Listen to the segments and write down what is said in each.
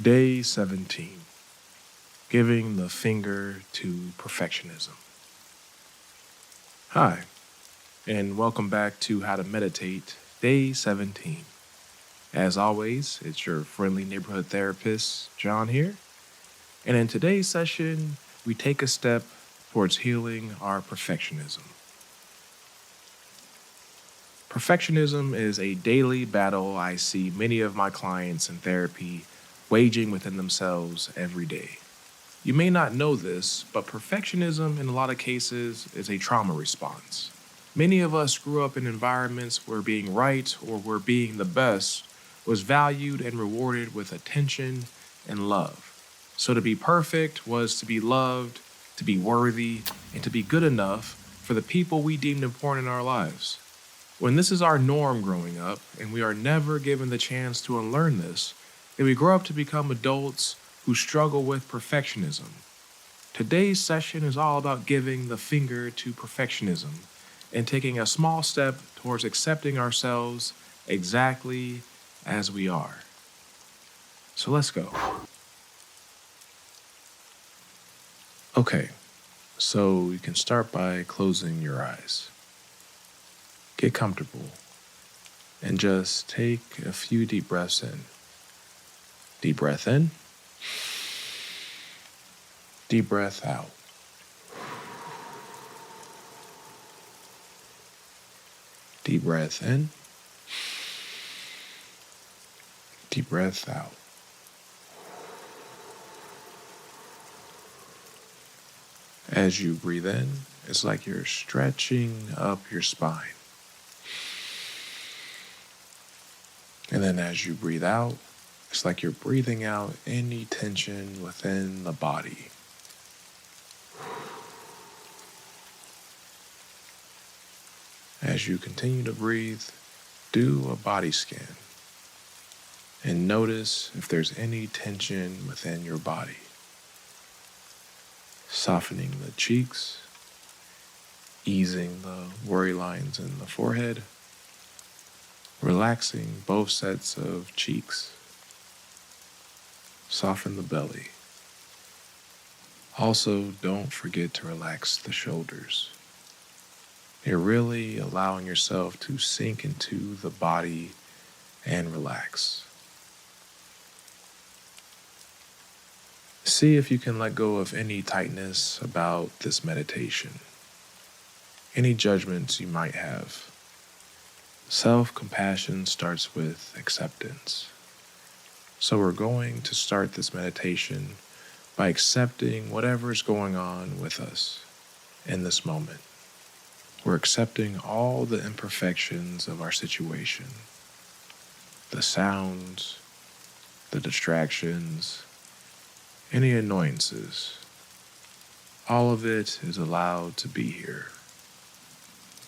Day 17, Giving the Finger to Perfectionism. Hi, and welcome back to How to Meditate, Day 17. As always, it's your friendly neighborhood therapist, John here. And in today's session, we take a step towards healing our perfectionism. Perfectionism is a daily battle I see many of my clients in therapy waging within themselves every day. You may not know this, but perfectionism in a lot of cases is a trauma response. Many of us grew up in environments where being right or where being the best was valued and rewarded with attention and love. So to be perfect was to be loved, to be worthy, and to be good enough for the people we deemed important in our lives. When this is our norm growing up, and we are never given the chance to unlearn this, then we grow up to become adults who struggle with perfectionism. Today's session is all about giving the finger to perfectionism and taking a small step towards accepting ourselves exactly as we are. So let's go. Okay, so you can start by closing your eyes. Get comfortable and just take a few deep breaths in. Deep breath in. Deep breath out. Deep breath in. Deep breath out. As you breathe in, it's like you're stretching up your spine. And then as you breathe out, it's like you're breathing out any tension within the body. As you continue to breathe, do a body scan and notice if there's any tension within your body. Softening the cheeks, easing the worry lines in the forehead, relaxing both sets of cheeks. Soften the belly. Also, don't forget to relax the shoulders. You're really allowing yourself to sink into the body and relax. See if you can let go of any tightness about this meditation, any judgments you might have. Self-compassion starts with acceptance. So we're going to start this meditation by accepting whatever is going on with us in this moment. We're accepting all the imperfections of our situation, the sounds, the distractions, any annoyances. All of it is allowed to be here.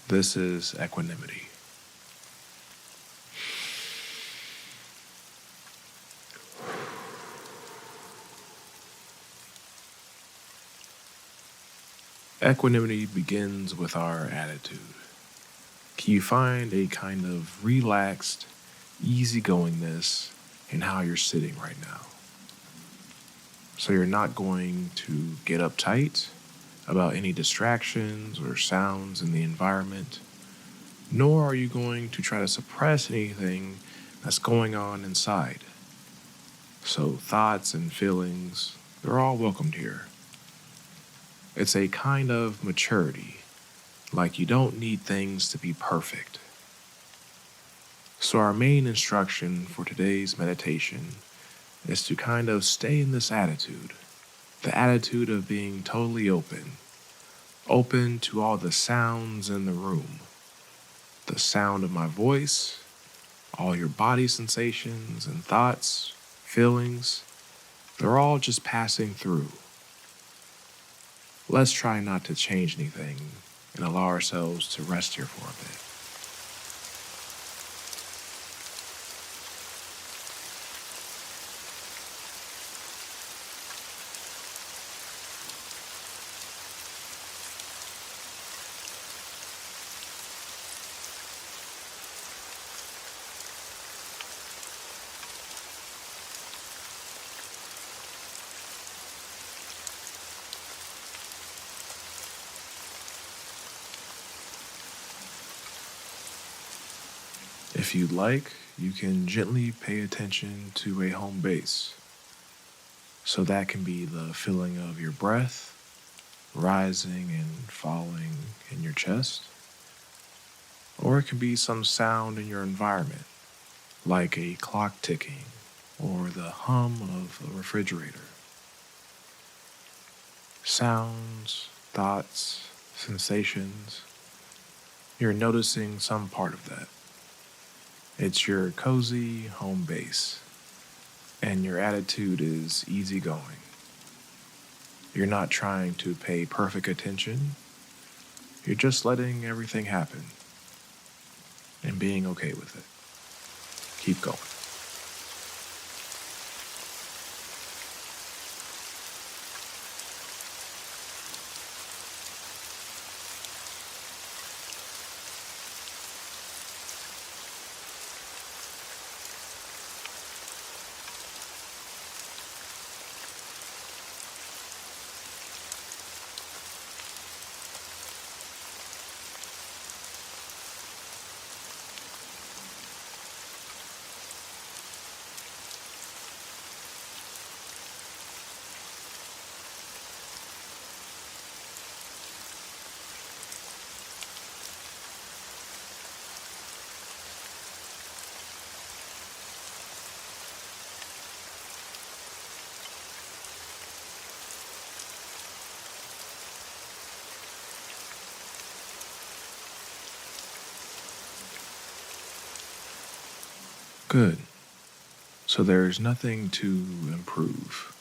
This is equanimity. Equanimity begins with our attitude. Can you find a kind of relaxed, easygoingness in how you're sitting right now? So you're not going to get uptight about any distractions or sounds in the environment, nor are you going to try to suppress anything that's going on inside. So thoughts and feelings, they're all welcomed here. It's a kind of maturity, like you don't need things to be perfect. So our main instruction for today's meditation is to kind of stay in this attitude, the attitude of being totally open to all the sounds in the room, the sound of my voice, all your body sensations and thoughts, feelings, they're all just passing through. Let's try not to change anything and allow ourselves to rest here for a bit. If you'd like, you can gently pay attention to a home base. So that can be the feeling of your breath rising and falling in your chest, or it can be some sound in your environment, like a clock ticking or the hum of a refrigerator. Sounds, thoughts, sensations, you're noticing some part of that. It's your cozy home base, and your attitude is easygoing. You're not trying to pay perfect attention, you're just letting everything happen and being okay with it. Keep going. Good. So there's nothing to improve.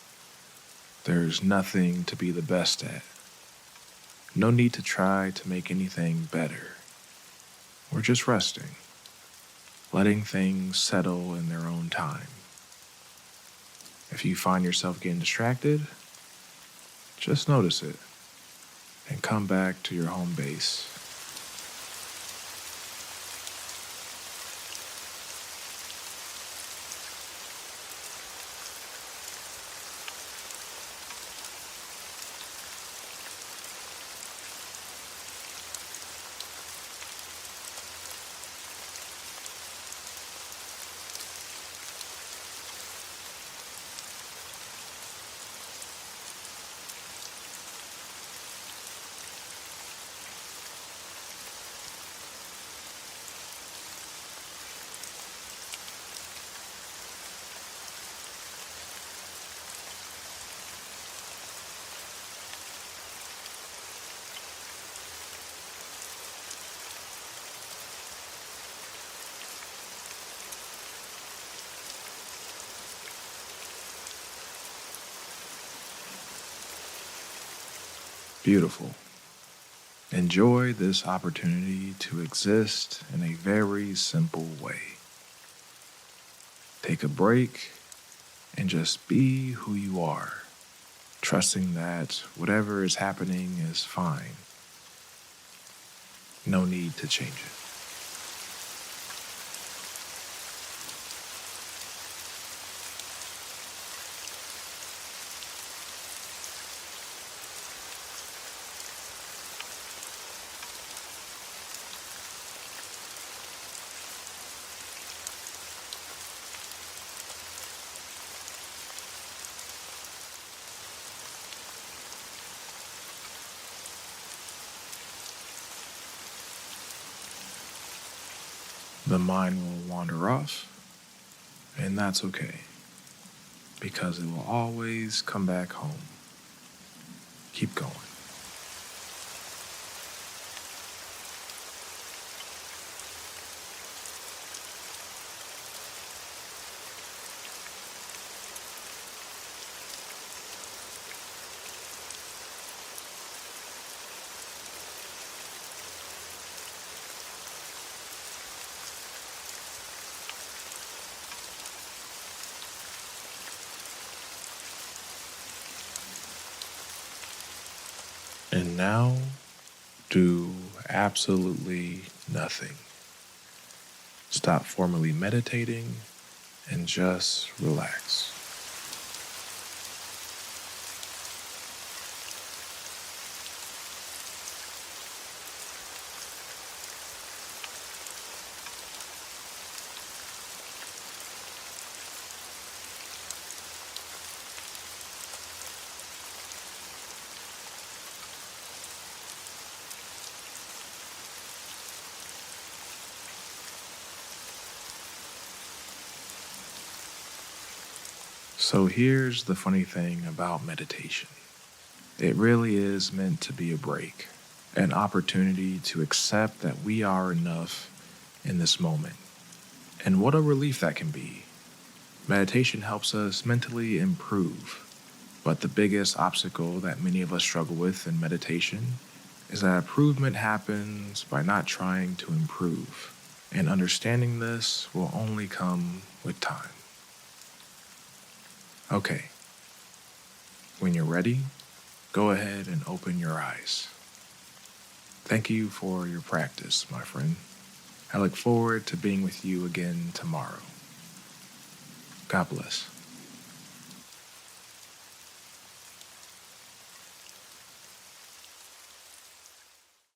There's nothing to be the best at. No need to try to make anything better. We're just resting, letting things settle in their own time. If you find yourself getting distracted, just notice it and come back to your home base. Beautiful. Enjoy this opportunity to exist in a very simple way. Take a break and just be who you are, trusting that whatever is happening is fine. No need to change it. The mind will wander off, and that's okay, because it will always come back home. Keep going. And now, do absolutely nothing. Stop formally meditating and just relax. So here's the funny thing about meditation. It really is meant to be a break, an opportunity to accept that we are enough in this moment. And what a relief that can be. Meditation helps us mentally improve. But the biggest obstacle that many of us struggle with in meditation is that improvement happens by not trying to improve. And understanding this will only come with time. Okay, when you're ready, go ahead and open your eyes. Thank you for your practice, my friend. I look forward to being with you again tomorrow. God bless.